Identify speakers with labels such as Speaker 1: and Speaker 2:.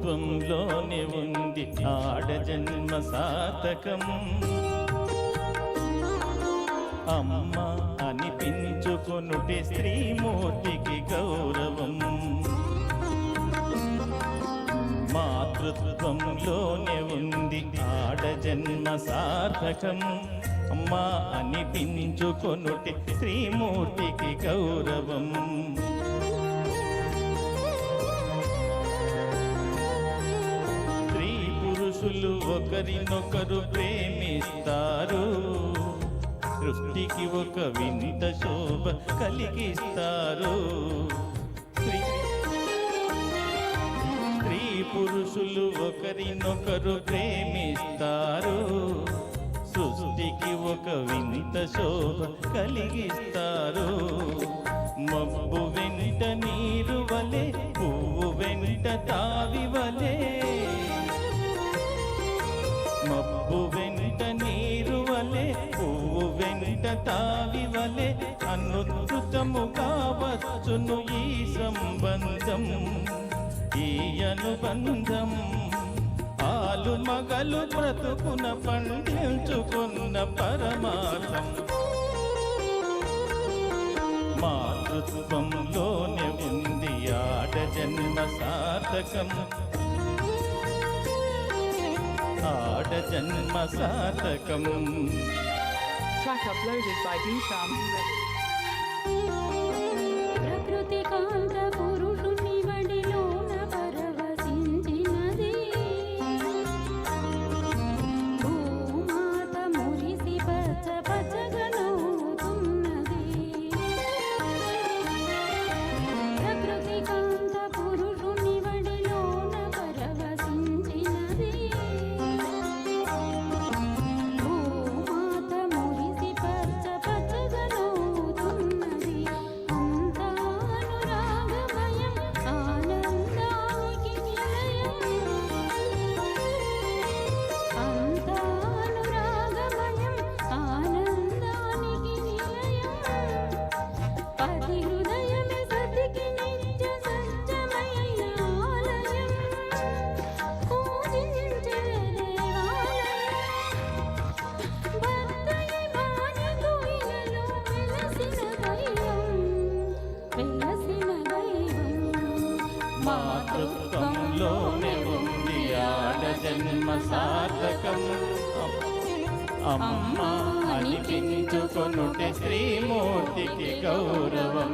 Speaker 1: మాతృత్వంలోనే ఉంది ఆడజన్మ సార్థకం. అమ్మ అనిపించుకొనుటే స్త్రీమూర్తికి గౌరవం. మాతృత్వంలోనే ఉంది ఆడజన్మ సార్థకం. అమ్మ అనిపించుకొనుటే శ్రీమూర్తికి గౌరవం. స్త్రీ పురుషులు ఒకరినొకరు ప్రేమిస్తారు. సృష్టికి ఒక వింత శోభ కలిగిస్తారు. స్త్రీ పురుషులు ఒకరినొకరు ప్రేమిస్తారు. సృష్టికి ఒక వింత శోభ కలిగిస్తారు. మబ్బు వెంట నీరు వలె, పువ్వు వెంట తావి వలె. మబ్బు వెంట నీరు వలె, పువ్వు వెంట తావి వలె. అనుకృతముగా వచ్చును ఈ సంబంధం, ఈ అనుబంధం. ఆలు మగలు బ్రతుకున పండించుకున్న పరమార్థం. మాతృత్వంలోనే ఉంది ఆడజన్మ సార్థకం. ఆడజన్మ సార్థకం.
Speaker 2: Track uploaded by Dsham.
Speaker 3: ప్రకృతి కాంత పురుషుని వడిలోన పరవశించినది. భూమాత మురిసి పచ్చ పచ్చగా నవ్వుతున్నది. ప్రకృతి కాంత పురుషుని వడిలోన పరవశించినది. భూమాత మురిసి పచ్చ పచ్చగా నవ్వుతున్నది. అంతా అనురాగమయం, ఆనందానికి నిలయం. అంతా అనురాగమయం, ఆనందానికి నిలయం. పతి హృదయమే సతికి నిత్య సత్యమైన ఆలయం. పూజించే దేవాలయం. భర్తయే భార్యకు ఇలలో వెలసిన దైవం, వెలసిన దైవం.
Speaker 1: మాతృత్వంలోనే ఉంది ఆడజన్మ సార్థకం. అమ్మ అనిపించుకొనుటే శ్రీమూర్తికి గౌరవం.